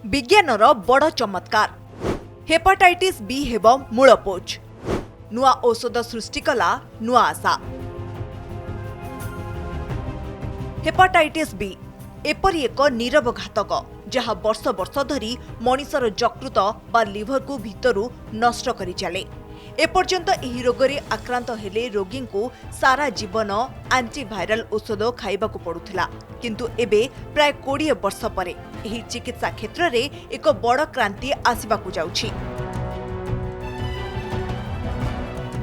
विज्ञानर बड़ चमत्कार hepatitis B हेब मूलपोच नुआ औषध सृष्टि कला नुआ आशा। हेपाटाइटिस बी एपरी एक नीरव घातक जहाँ वर्ष वर्ष धरी मनिषर यकृत बा लिभर को भितरु नष्ट करि चले। एपर्यंत एही रोगरे आक्रांत हेले रोगी को सारा जीवन एंटीवायरल औषध खाइबाकू पड़ुथिला, किंतु एबे प्राय 20 वर्ष परे एही चिकित्सा क्षेत्र रे एक बड़ क्रांति आसिबाकू जाउछि।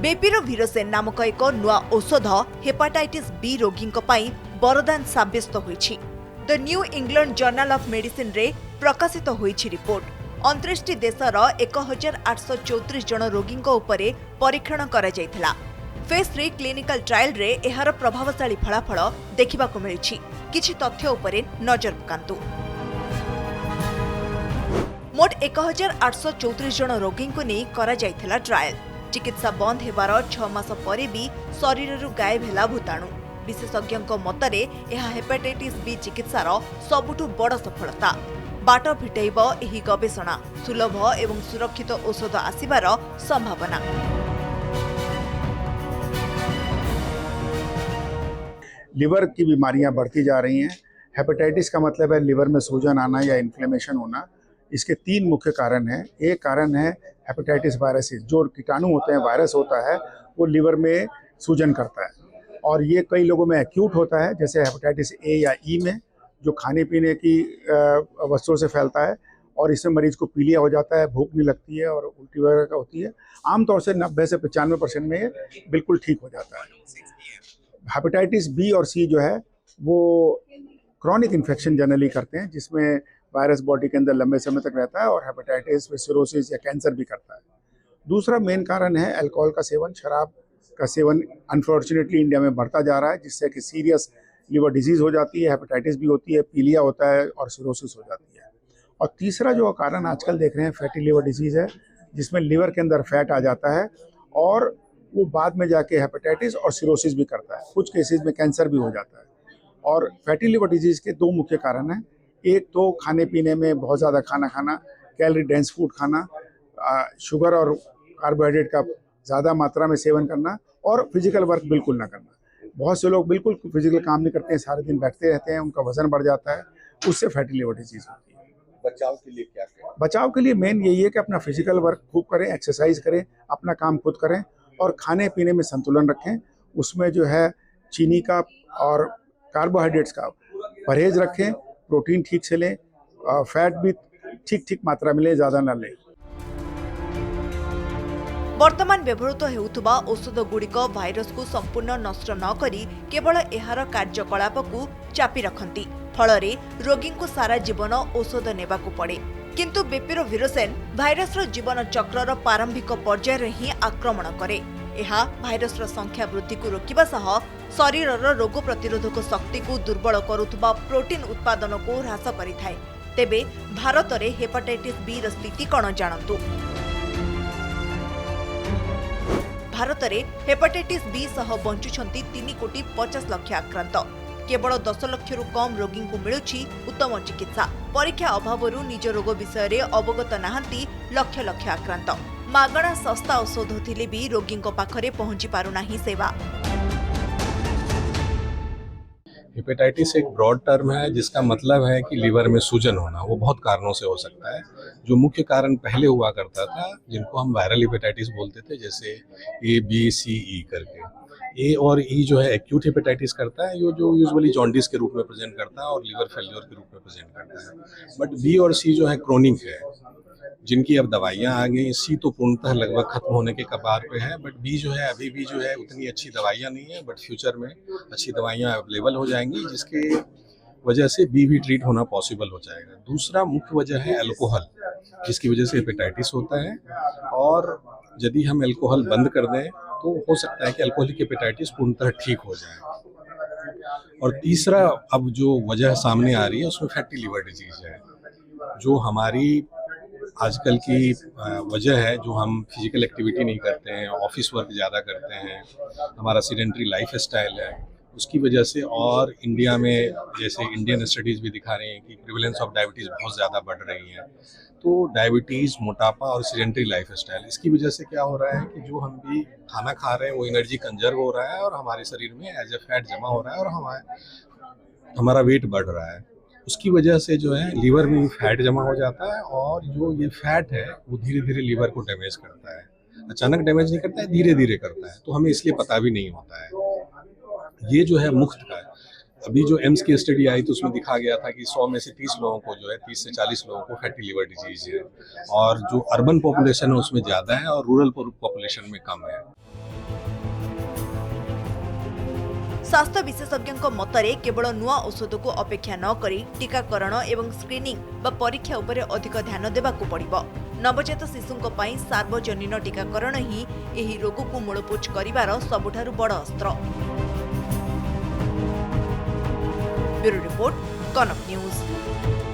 बेपिरोविरोसिन नामक एक नुआ औषध हेपाटाइटिस बी रोगी पई वरदान साब्यस्त होइछि। The New England journal of medicine रे प्रकाशित होइछि रिपोर्ट। 29 देशर 1834 जन रोगी उपरे परीक्षण करा जायथिला। फेज 3 क्लिनिकल ट्रायल रे एहार प्रभावशाली फलाफल देखिबाकू मिलिछि। किछि तथ्य उपरे नजर पकांतु। मोट 1834 जन रोगी को नहीं करा जायथिला ट्रायल। चिकित्सा बंद हेबार 6 मास परे भी शरीररु गायब हेला भूताणु। विशेषज्ञों मतरे यह हेपाटाइटिस बी चिकित्सार सबुठु बड़ सफलता। बाट फिटाइब एही गवेषणा सुलभ एवं सुरक्षित औषध आसिबार संभावना। लिवर की बीमारियां बढ़ती जा रही हैं। हेपेटाइटिस का मतलब है लिवर में सूजन आना या इन्फ्लेमेशन होना। इसके 3 मुख्य कारण हैं। एक कारण है हेपेटाइटिस वायरस, जो कीटाणु होते हैं, वायरस होता है, वो लिवर में सूजन करता है और ये कई लोगों में एक्यूट होता है, जैसे हेपेटाइटिस ए या ई में, जो खाने पीने की वस्तुओं से फैलता है और इसमें मरीज को पीलिया हो जाता है, भूख नहीं लगती है और उल्टी वगैरह का होती है। आमतौर से 90 से 95% में ये बिल्कुल ठीक हो जाता है। हेपेटाइटिस बी और सी जो है वो क्रॉनिक इन्फेक्शन जनरली करते हैं, जिसमें वायरस बॉडी के अंदर लंबे समय तक रहता है और हेपेटाइटिस में सिरोसिस या कैंसर भी करता है। दूसरा मेन कारण है अल्कोहल का सेवन। शराब का सेवन अनफॉर्चुनेटली इंडिया में बढ़ता जा रहा है, जिससे कि सीरियस लिवर डिजीज़ हो जाती है, हेपेटाइटिस भी होती है, पीलिया होता है और सिरोसिस हो जाती है। और तीसरा जो कारण आजकल देख रहे हैं फैटी लिवर डिजीज़ है, जिसमें लिवर के अंदर फैट आ जाता है और वो बाद में जाके हेपेटाइटिस और सिरोसिस भी करता है। कुछ केसेस में कैंसर भी हो जाता है। और फैटी लिवर डिजीज़ के 2 मुख्य कारण हैं। एक तो खाने पीने में बहुत ज़्यादा खाना खाना, कैलोरी डेंस फूड खाना, शुगर और कार्बोहाइड्रेट का ज़्यादा मात्रा में सेवन करना और फिजिकल वर्क बिल्कुल ना करना। बहुत से लोग बिल्कुल फिजिकल काम नहीं करते हैं, सारे दिन बैठते रहते हैं, उनका वजन बढ़ जाता है, उससे फैटी लिवर डिजीज़ होती है। बचाव के लिए क्या करें? बचाव के लिए मेन यही है कि अपना फिजिकल वर्क खूब करें, एक्सरसाइज करें, अपना काम खुद करें और खाने पीने में संतुलन रखें। उसमें जो है चीनी का और कार्बोहाइड्रेट्स का परहेज रखें, प्रोटीन ठीक से लें, फैट भी ठीक मात्रा में लें, ज़्यादा ना लें। वर्तमान व्यवहृत हेउथुबा औषध गुड़िक भाइरस को संपूर्ण नष्ट न करी केवल एहार कार्यकलाप को चापी रखती। फलरे रोगी को सारा जीवन औषध नेबाकू पड़े। किंतु बेपिरोविरोसिन भाइरस जीवन चक्रर प्रारंभिक पर्यायर ही आक्रमण करे। यह भाइरस संख्या वृद्धि को रोकिबा सह शरीरर रोग प्रतिरोधक शक्ति को दुर्बल करुथुबा प्रोटीन उत्पादन को ह्रास करिथाय। तेबे भारत में हेपाटाइटिस बी स्थिति कौन जानतु। भारत में हेपाटाइटिस बी सह बंचुछंती 3,50,00,000 आक्रांत। केवल 10 लाख रु कम रोगी को मिलुछि उत्तम चिकित्सा। परीक्षा अभावरु निज रोग विषय रे अवगत नाहंती लक्ष लक्ष आक्रांत। मागणा सस्ता औषध थिले भी रोगी पाखरे पहुंची पारुनाही सेवा। हेपेटाइटिस एक ब्रॉड टर्म है, जिसका मतलब है कि लिवर में सूजन होना। वो बहुत कारणों से हो सकता है। जो मुख्य कारण पहले हुआ करता था, जिनको हम वायरल हेपेटाइटिस बोलते थे, जैसे ए बी सी ई करके। ए और ई जो है एक्यूट हेपेटाइटिस करता है, जो यूजुअली जॉन्डिस के रूप में प्रेजेंट करता है और लिवर फेल्योर के रूप में प्रेजेंट करता है। बट बी और सी जो है क्रोनिक है, जिनकी अब दवाइयाँ आ गई। सी तो पूर्णतः लगभग खत्म होने के कगार पे है, बट बी जो है अभी भी जो है उतनी अच्छी दवाइयाँ नहीं है, बट फ्यूचर में अच्छी दवाइयाँ अवेलेबल हो जाएंगी, जिसके वजह से बी भी ट्रीट होना पॉसिबल हो जाएगा। दूसरा मुख्य वजह है अल्कोहल, जिसकी वजह से हेपेटाइटिस होता है। और यदि हम अल्कोहल बंद कर दें तो हो सकता है कि अल्कोहलिक हेपेटाइटिस पूर्णतः ठीक हो जाए। और तीसरा अब जो वजह सामने आ रही है उसमें फैटी लिवर डिजीज है, जो हमारी आजकल की वजह है, जो हम फिजिकल एक्टिविटी नहीं करते हैं, ऑफिस वर्क ज़्यादा करते हैं, हमारा सीडेंटरी लाइफ स्टाइल है, उसकी वजह से, और इंडिया में जैसे इंडियन स्टडीज़ भी दिखा रही हैं कि प्रिवलेंस ऑफ डायबिटीज़ बहुत ज़्यादा बढ़ रही है। तो डायबिटीज़, मोटापा और सीडेंटरी लाइफस्टाइल, इसकी वजह से क्या हो रहा है कि जो हम भी खाना खा रहे हैं वो एनर्जी कंजर्व हो रहा है और हमारे शरीर में एज ए फैट जमा हो रहा है और हमारा वेट बढ़ रहा है। उसकी वजह से जो है लीवर में फैट जमा हो जाता है और जो ये फैट है वो धीरे धीरे लीवर को डैमेज करता है। अचानक डैमेज नहीं करता है, धीरे धीरे करता है, तो हमें इसलिए पता भी नहीं होता है। ये जो है मुफ्त का है। अभी जो एम्स की स्टडी आई तो उसमें दिखा गया था कि 100 में से 30 लोगों को जो है 30 से 40 लोगों को फैटी लिवर डिजीज है, और जो अर्बन पॉपुलेशन है उसमें ज़्यादा है और रूरल पॉपुलेशन में कम है। स्वास्थ्य विशेषज्ञ मतरे केवल नुआ औषध को अपेक्षा न करी टीकाकरण एवं स्क्रीनिंग व परीक्षा उपरे अधिक ध्यान देबाकू पड़िबो। नवजात शिशुंक पई सार्वजनीन टीकाकरण ही एही रोग को मूलपोछ करिवार सबुठारु बड़ अस्त्र। ब्यूरो रिपोर्ट, कनक न्यूज।